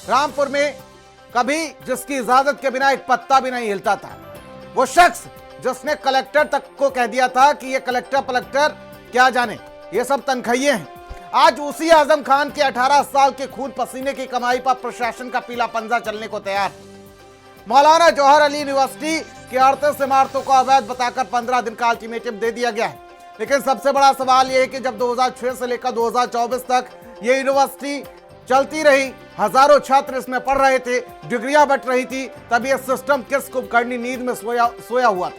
रामपुर में कभी जिसकी इजाजत के बिना एक पत्ता भी नहीं हिलता था, वो शख्स जिसने कलेक्टर तक को कह दिया था कि ये कलेक्टर पलक्टर क्या जाने, ये सब तनखैये हैं, आज उसी आजम खान के 18 साल के खून पसीने की कमाई पर प्रशासन का पीला पंजा चलने को तैयार। मौलाना जौहर अली यूनिवर्सिटी की 38 इमारतों को अवैध बताकर 15 दिन का अल्टीमेटम दे दिया गया है। लेकिन सबसे बड़ा सवाल यह है कि जब 2006 से लेकर 2024 तक ये यूनिवर्सिटी चलती रही, हजारों छात्र इसमें पढ़ रहे थे, डिग्रियां बट रही थी, तब यह सिस्टम किस कुंभकर्णी नींद में सोया हुआ था?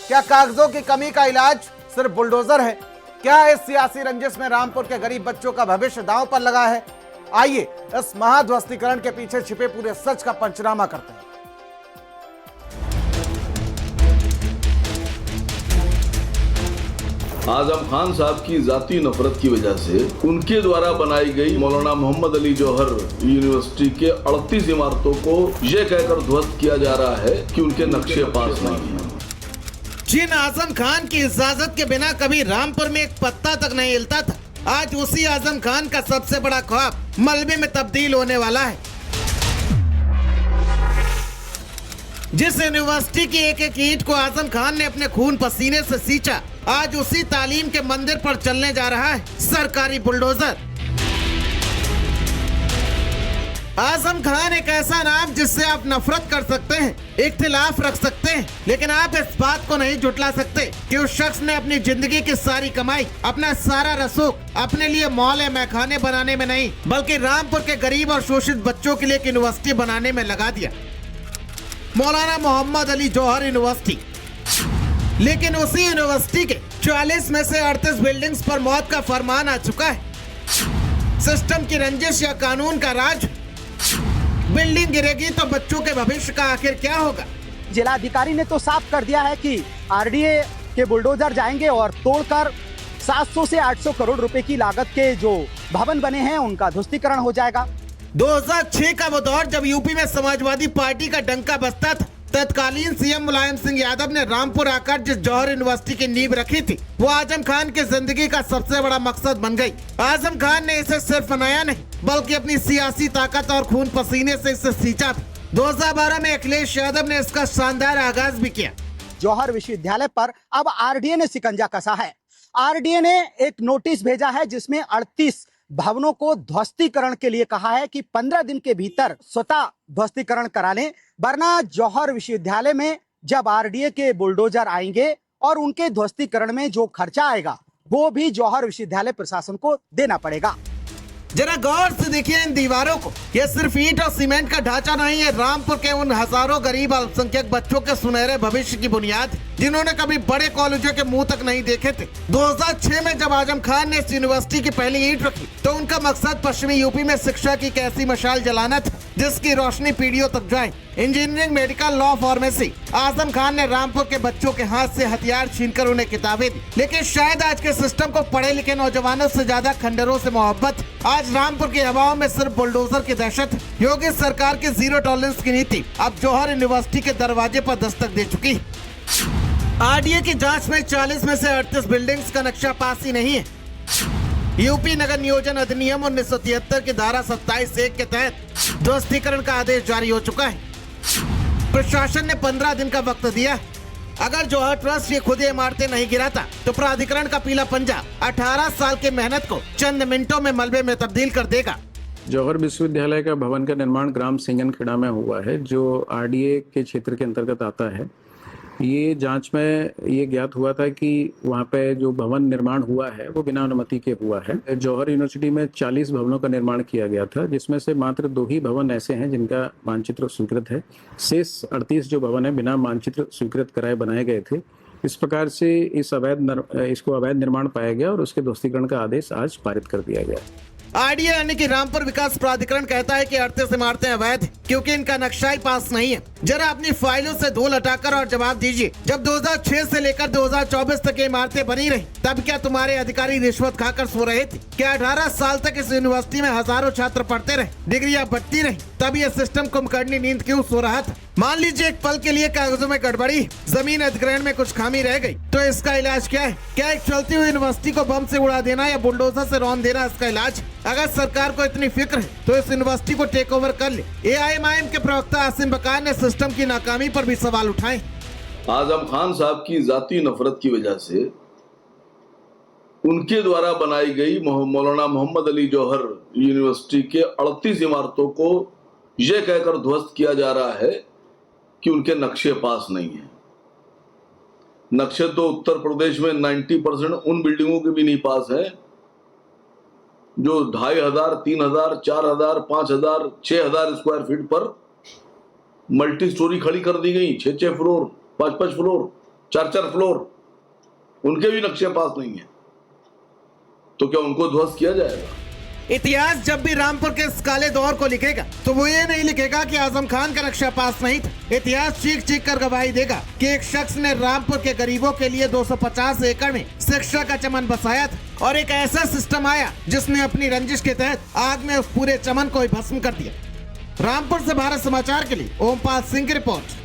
क्या कागजों की कमी का इलाज सिर्फ बुलडोजर है? क्या इस सियासी रंजिश में रामपुर के गरीब बच्चों का भविष्य दांव पर लगा है? आइए इस महाध्वस्तीकरण के पीछे छिपे पूरे सच का पंचनामा करते हैं। आजम खान साहब की जाती नफरत की वजह से उनके द्वारा बनाई गई मौलाना मोहम्मद अली जौहर यूनिवर्सिटी के 38 इमारतों को यह कहकर ध्वस्त किया जा रहा है कि उनके नक्शे पास नहीं हैं। जिन आजम खान की इजाजत के बिना कभी रामपुर में एक पत्ता तक नहीं हिलता था, आज उसी आजम खान का सबसे बड़ा ख्वाब मलबे में तब्दील होने वाला है। जिस यूनिवर्सिटी की एक एक ईंट को आजम खान ने अपने खून पसीने से सींचा, आज उसी तालीम के मंदिर पर चलने जा रहा है सरकारी बुलडोजर। आजम खान एक ऐसा नाम जिससे आप नफरत कर सकते हैं, इख्तिलाफ रख सकते हैं, लेकिन आप इस बात को नहीं झुठला सकते कि उस शख्स ने अपनी जिंदगी की सारी कमाई, अपना सारा रसूख अपने लिए मॉल मैखाने बनाने में नहीं, बल्कि रामपुर के गरीब और शोषित बच्चों के लिए एक यूनिवर्सिटी बनाने में लगा दिया, मौलाना मोहम्मद अली जौहर यूनिवर्सिटी। लेकिन उसी यूनिवर्सिटी के 40 में से 38 बिल्डिंग्स पर मौत का फरमान आ चुका है। सिस्टम की रंजिश या कानून का राज? बिल्डिंग गिरेगी तो बच्चों के भविष्य का आखिर क्या होगा? जिलाधिकारी ने तो साफ कर दिया है कि आरडीए के बुलडोजर जाएंगे और तोड़कर 700 से 800 करोड़ रुपए की लागत के जो भवन बने हैं उनका ध्वस्तीकरण हो जाएगा। 2006 का वो दौर जब यूपी में समाजवादी पार्टी का डंका बजता था, तत्कालीन सीएम मुलायम सिंह यादव ने रामपुर आकर जिस जौहर यूनिवर्सिटी की नींव रखी थी, वो आजम खान की जिंदगी का सबसे बड़ा मकसद बन गई। आजम खान ने इसे सिर्फ बनाया नहीं, बल्कि अपनी सियासी ताकत और खून पसीने से इसे सींचा भी। 2012 में अखिलेश यादव ने इसका शानदार आगाज भी किया। जौहर विश्वविद्यालय पर अब आरडीए ने शिकंजा कसा है। आरडीए ने एक नोटिस भेजा है जिसमें 38 भवनों को ध्वस्तीकरण के लिए कहा है कि 15 दिन के भीतर स्वतः ध्वस्तीकरण करा लें, वरना जौहर विश्वविद्यालय में जब आरडीए के बुलडोजर आएंगे और उनके ध्वस्तीकरण में जो खर्चा आएगा वो भी जौहर विश्वविद्यालय प्रशासन को देना पड़ेगा। जरा गौर से देखिए इन दीवारों को, ये सिर्फ ईंट और सीमेंट का ढांचा नहीं है, रामपुर के उन हजारों गरीब अल्पसंख्यक बच्चों के सुनहरे भविष्य की बुनियाद, जिन्होंने कभी बड़े कॉलेजों के मुंह तक नहीं देखे थे। 2006 में जब आजम खान ने इस यूनिवर्सिटी की पहली ईंट रखी, तो उनका मकसद पश्चिमी यूपी में शिक्षा की एक ऐसी मशाल जलाना था जिसकी रोशनी पीढ़ियों तक जाए। Engineering, medical, law, pharmacy, Azam Khan ने रामपुर के बच्चों के हाथ से हथियार छीनकर उन्हें किताबें दी। लेकिन शायद आज के सिस्टम को पढ़े लिखे नौजवानों से ज्यादा खंडरों से मोहब्बत। आज रामपुर की हवाओं में सिर्फ बुलडोजर की दहशत। योगी सरकार की जीरो टॉलरेंस की नीति अब जौहर यूनिवर्सिटी के दरवाजे पर दस्तक दे चुकी है। आरडीए की जांच में 40 में से 38 बिल्डिंग्स का नक्शा पास ही नहीं है। यूपी नगर नियोजन अधिनियम 1973 की धारा 27(1) के तहत ध्वस्तीकरण का आदेश जारी हो चुका है। प्रशासन ने 15 दिन का वक्त दिया। अगर जौहर ट्रस्ट ये खुद ये इमारतें नहीं गिराता, तो प्राधिकरण का पीला पंजा 18 साल की मेहनत को चंद मिनटों में मलबे में तब्दील कर देगा। जौहर विश्वविद्यालय का भवन का निर्माण ग्राम सिंगनखेड़ा में हुआ है, जो आरडीए के क्षेत्र के अंतर्गत आता है। ये जांच में ये ज्ञात हुआ था कि वहाँ पे जो भवन निर्माण हुआ है वो बिना अनुमति के हुआ है। जौहर यूनिवर्सिटी में 40 भवनों का निर्माण किया गया था, जिसमें से मात्र 2 ही भवन ऐसे हैं जिनका मानचित्र स्वीकृत है। शेष 38 जो भवन है बिना मानचित्र स्वीकृत कराए बनाए गए थे। इस प्रकार से इसको अवैध निर्माण पाया गया और उसके ध्वस्तीकरण का आदेश आज पारित कर दिया गया। आरडीए यानी कि रामपुर विकास प्राधिकरण कहता है कि 38 इमारतें अवैध क्योंकि इनका नक्शा ही पास नहीं है। जरा अपनी फाइलों से धूल हटाकर और जवाब दीजिए, जब 2006 से लेकर 2024 तक ये इमारतें बनी रही, तब क्या तुम्हारे अधिकारी रिश्वत खाकर सो रहे थे? क्या 18 साल तक इस यूनिवर्सिटी में हजारों छात्र पढ़ते रहे, डिग्रियां बढ़ती रही, तब ये सिस्टम कुंभकर्णी नींद क्यों सो रहा था? मान लीजिए एक पल के लिए कागजों में गड़बड़ी, जमीन अधिग्रहण में कुछ खामी रह गई, तो इसका इलाज क्या है? क्या एक चलती हुई यूनिवर्सिटी को बम से उड़ा देना या बुलडोजर से रौंद देना इसका इलाज? अगर सरकार को इतनी फिक्र है तो इस यूनिवर्सिटी को टेक ओवर कर ले। AIMIM के प्रवक्ता आसिम बकार ने सिस्टम की नाकामी पर भी सवाल उठाए। आजम खान साहब की जाती नफरत की वजह से उनके द्वारा बनाई गई मौलाना मोहम्मद अली जौहर यूनिवर्सिटी के 38 इमारतों को यह कहकर ध्वस्त किया जा रहा है कि उनके नक्शे पास नहीं है। नक्शे तो उत्तर प्रदेश में 90% उन बिल्डिंगों के भी नहीं पास है जो 2500, 3000, 4000, 5000, 6000 स्क्वायर फीट पर मल्टी स्टोरी खड़ी कर दी गई। 6 फ्लोर, 5 फ्लोर, 4 फ्लोर, उनके भी नक्शे पास नहीं है, तो क्या उनको ध्वस्त किया जाएगा? इतिहास जब भी रामपुर के इस काले दौर को लिखेगा तो वो ये नहीं लिखेगा कि आजम खान का नक्शा पास नहीं था। इतिहास चीख चीख कर गवाही देगा कि एक शख्स ने रामपुर के गरीबों के लिए 250 एकड़ में शिक्षा का चमन बसाया था और एक ऐसा सिस्टम आया जिसने अपनी रंजिश के तहत आग में उस पूरे चमन को ही भस्म कर दिया। रामपुर से भारत समाचार के लिए ओमपाल सिंह की रिपोर्ट।